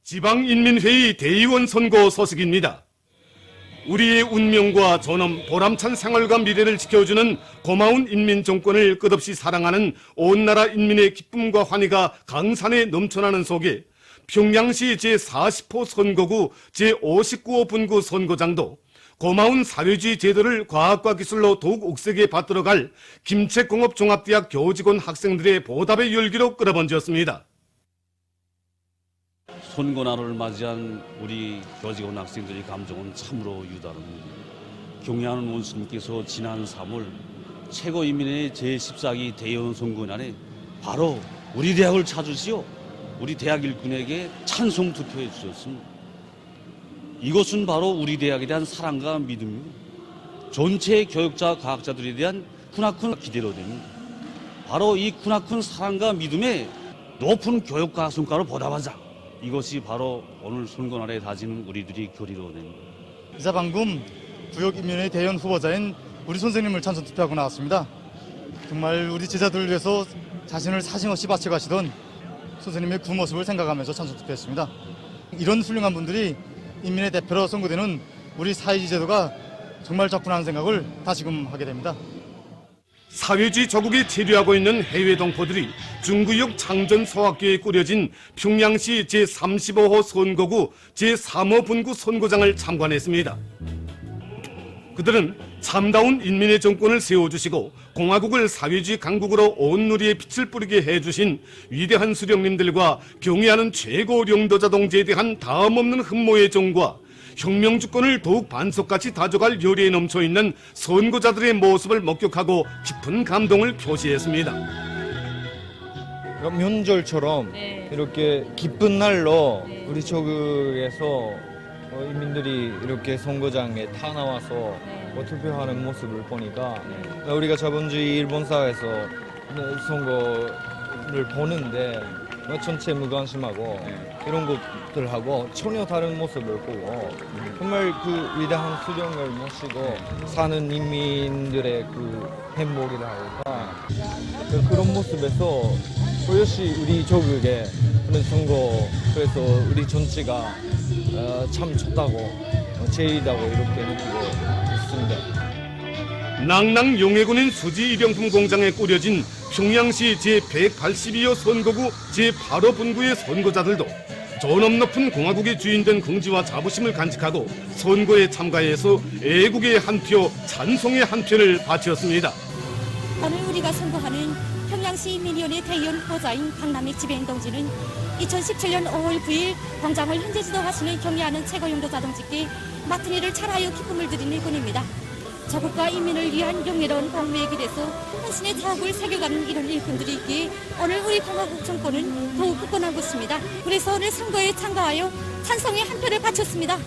지방인민회의 대의원 선거 소식입니다. 우리의 운명과 존엄, 보람찬 생활과 미래를 지켜주는 고마운 인민정권을 끝없이 사랑하는 온 나라 인민의 기쁨과 환희가 강산에 넘쳐나는 속에 평양시 제40호 선거구 제59호 분구 선거장도 고마운 사회주의 제도를 과학과 기술로 더욱 옥색에 받들어갈 김책공업종합대학 교직원 학생들의 보답의 열기로 끌어번졌습니다. 선거날을 맞이한 우리 교직원 학생들의 감정은 참으로 유다릅니다. 경애하는 원수님께서 지난 3월 최고인민의 제14기 대의원 선거날에 바로 우리 대학을 찾으시오 우리 대학 일꾼에게 찬송 투표해 주셨습니다. 이것은 바로 우리 대학에 대한 사랑과 믿음입니다. 전체 교육자, 과학자들에 대한 크나큰 기대로 됩니다. 바로 이 크나큰 사랑과 믿음에 높은 교육과 성과를 보답하자. 이것이 바로 오늘 선거날에 다지는 우리들의 결의로 됩니다. 이사 방금 구역인민의 대의원 후보자인 우리 선생님을 찬성 투표하고 나왔습니다. 정말 우리 제자들을 위해서 자신을 사심없이 바쳐가시던 선생님의 그 모습을 생각하면서 찬성 투표했습니다. 이런 훌륭한 분들이 인민의 대표로 선거되는 우리 사회주의 제도가 정말 적분하는 생각을 다시금 하게 됩니다. 사회주의 조국에 체류하고 있는 해외 동포들이 중구역 창전소학교에 꾸려진 평양시 제35호 선거구 제3호 분구 선거장을 참관했습니다. 그들은 참다운 인민의 정권을 세워주시고 공화국을 사회주의 강국으로 온 누리에 빛을 뿌리게 해주신 위대한 수령님들과 경애하는 최고領導者동지에 대한 다음없는 흠모의 정과 혁명주권을 더욱 반석같이 다져갈 열의에 넘쳐있는 선거자들의 모습을 목격하고 깊은 감동을 표시했습니다. 명절처럼 이렇게 기쁜 날로 우리 조국에서 인민들이 이렇게 선거장에 다 나와서 투표하는 모습을 보니까 우리가 저번 주에 일본 사회에서 선거를 보는데 전체 무관심하고 이런 것들하고 전혀 다른 모습을 보고 정말 그 위대한 수령을 모시고 사는 인민들의 그 행복이랄까 그런 모습에서 또렷이 우리 조국의 그런 선거 그래서 우리 전체가 참 좋다고 제이다고 이렇게 느끼고 있습니다. 낭낭 용해군인 수지 일용품 공장에 꾸려진 평양시 제182호 선거구 제8호 분구의 선거자들도 존엄 높은 공화국의 주인된 긍지와 자부심을 간직하고 선거에 참가해서 애국의 한 표, 찬송의 한 표를 바쳤습니다. 오늘 우리가 선거하는 평양시 인민위원회 대의원 후보자인 강남익 지배행동지는 2017년 5월 9일 공장을 현재 지도하시는 경애하는 최고領導者동지께 맡은 일을 잘하여 기쁨을 드리는 일꾼입니다. 조국과 인민을 위한 영예로운 공무의 길에서 한신의 자업을 새겨가는 이런 일꾼들이 있기에 오늘 우리 공화국 정권은 더욱 굳건한 것입니다. 그래서 오늘 선거에 참가하여 찬성의 한 표를 바쳤습니다.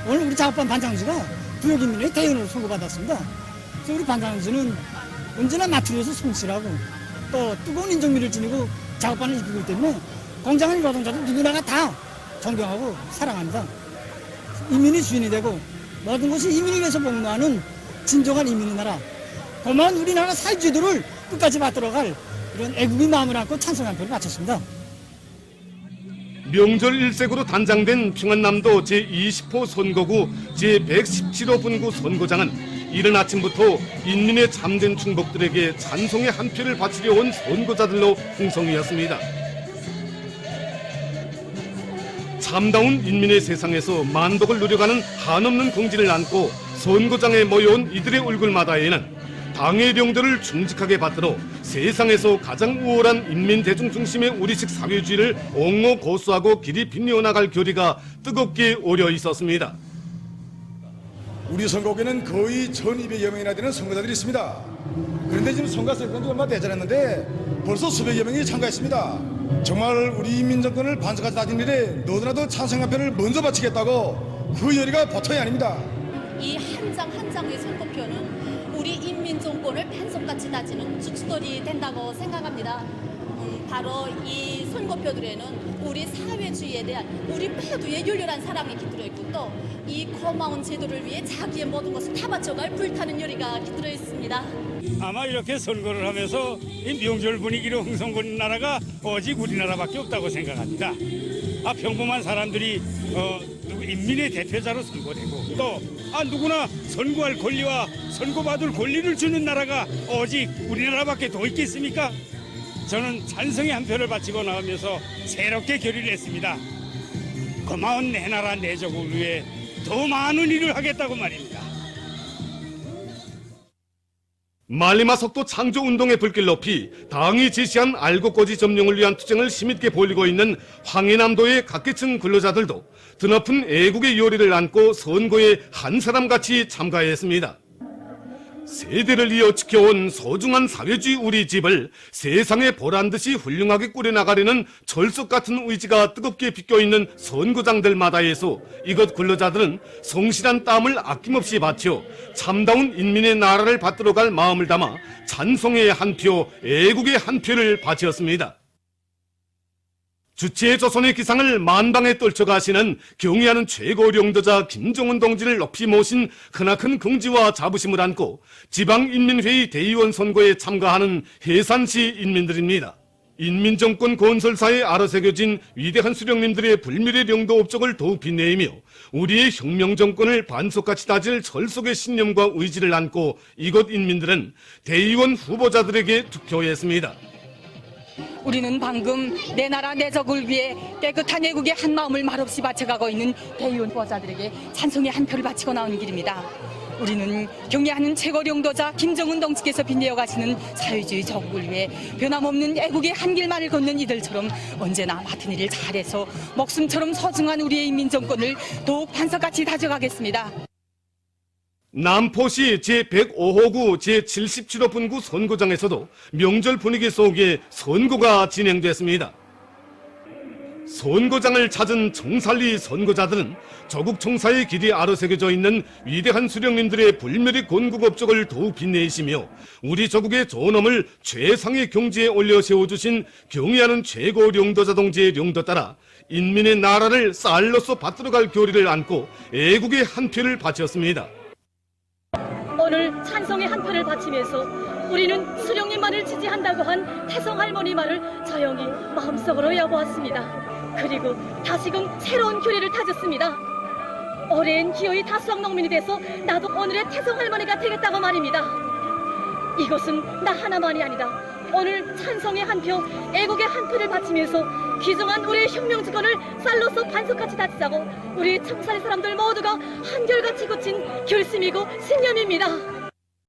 오늘 우리 작업반 반장지가 구역인민의 대의원으로 선거받았습니다. 그래서 우리 반장지는 언제나 마트리에서 성실하고 또 뜨거운 인정미를 지니고 작업반을 이끌고 있기 때문에 공장의 노동자들 누구나가 다 존경하고 사랑합니다. 인민이 주인이 되고 모든 것이 인민을 위해서 복무하는 진정한 인민의 나라, 고마운 우리나라 사회주의도를 끝까지 받들어갈 이런 애국의 마음을 안고 찬성 한 표를 바쳤습니다. 명절 일색으로 단장된 평안남도 제20호 선거구 제117호 분구 선거장은 이른 아침부터 인민의 참된 충복들에게 찬송의 한 표를 바치려 온 선거자들로 풍성이었습니다. 참다운 인민의 세상에서 만독을 누려가는 한없는 긍지를 안고 선거장에 모여온 이들의 얼굴마다에는 당의 명도를 충직하게 받들어 세상에서 가장 우월한 인민대중 중심의 우리식 사회주의를 옹호 고수하고 길이 빛내어나갈 결의가 뜨겁게 오려 있었습니다. 우리 선거구에는 거의 1200여 명이나 되는 선거자들이 있습니다. 그런데 지금 선거 선거한 지 얼마 되지 않았는데 벌써 수백여 명이 참가했습니다. 정말 우리 인민정권을 반석까지 다진 일에 너도나도 찬성 한 표를 먼저 바치겠다고 그 열의가 보통이 아닙니다. 이 한 장 한 장의 선거표는 우리 인민정권을 반석같이 다지는 주춧돌이 된다고 생각합니다. 바로 이 선거표들에는 우리 사회주의에 대한 우리 모두의 열렬한 사랑이 깃들어 있고 또 이 고마운 제도를 위해 자기의 모든 것을 다 바쳐갈 불타는 열의가 깃들어 있습니다. 아마 이렇게 선거를 하면서 이 명절 분위기로 흥성거리는 나라가 오직 우리나라밖에 없다고 생각합니다. 평범한 사람들이 인민의 대표자로 선거되고 또 누구나 선거할 권리와 선거받을 권리를 주는 나라가 오직 우리나라밖에 더 있겠습니까? 저는 찬성의 한 표를 바치고 나오면서 새롭게 결의를 했습니다. 고마운 내 나라 내 조국을 위해 더 많은 일을 하겠다고 말입니다. 말리마 석도 창조운동의 불길 높이 당이 지시한 알곡고지 점령을 위한 투쟁을 힘있게 벌이고 있는 황해남도의 각계층 근로자들도 드높은 애국의 요리를 안고 선거에 한 사람같이 참가했습니다. 세대를 이어 지켜온 소중한 사회주의 우리 집을 세상에 보란듯이 훌륭하게 꾸려나가려는 철석 같은 의지가 뜨겁게 비껴있는 선거장들마다에서 이것 근로자들은 성실한 땀을 아낌없이 바쳐 참다운 인민의 나라를 받들어갈 마음을 담아 찬송의 한 표, 애국의 한 표를 바치었습니다. 주체의 조선의 기상을 만방에 떨쳐가시는 경의하는 최고領導자 김정은 동지를 높이 모신 크나큰 긍지와 자부심을 안고 지방인민회의 대의원 선거에 참가하는 해산시 인민들입니다. 인민정권 건설사에 알아새겨진 위대한 수령님들의 불멸의領導업적을 더욱 빛내이며 우리의 혁명정권을 반석같이 다질 철석의 신념과 의지를 안고 이곳 인민들은 대의원 후보자들에게 투표했습니다. 우리는 방금 내 나라 내 적을 위해 깨끗한 애국의 한 마음을 말없이 바쳐가고 있는 대의원 후보자들에게 찬송의 한 표를 바치고 나온 길입니다. 우리는 경애하는 최고領導자 김정은 동지께서 빛내어 가시는 사회주의 조국을 위해 변함없는 애국의 한 길만을 걷는 이들처럼 언제나 맡은 일을 잘해서 목숨처럼 소중한 우리의 인민정권을 더욱 반석같이 다져가겠습니다. 남포시 제105호구 제77호 분구 선거장에서도 명절 분위기 속에 선거가 진행됐습니다. 선거장을 찾은 청살리 선거자들은 조국 청사의 길이 아로새겨져 있는 위대한 수령님들의 불멸의 건국 업적을 더욱 빛내시며 우리 조국의 존엄을 최상의 경지에 올려 세워주신 경의하는 최고領導자 동지의領導따라 인민의 나라를 쌀로서 받들어갈 교리를 안고 애국의 한 표를 바쳤습니다. 오늘 찬송의 한 표를 바치면서 우리는 수령님만을 지지한다고 한 태성 할머니 말을 조용히 마음속으로 여보았습니다. 그리고 다시금 새로운 교리를 다졌습니다. 올해엔 기어이 다수학 농민이 돼서 나도 오늘의 태성 할머니가 되겠다고 말입니다. 이것은 나 하나만이 아니다. 오늘 찬송의 한 표, 애국의 한 표를 바치면서 귀중한 우리의 혁명주권을 쌀로서 반석같이 다지자고 우리 청사리 사람들 모두가 한결같이 굳힌 결심이고 신념입니다.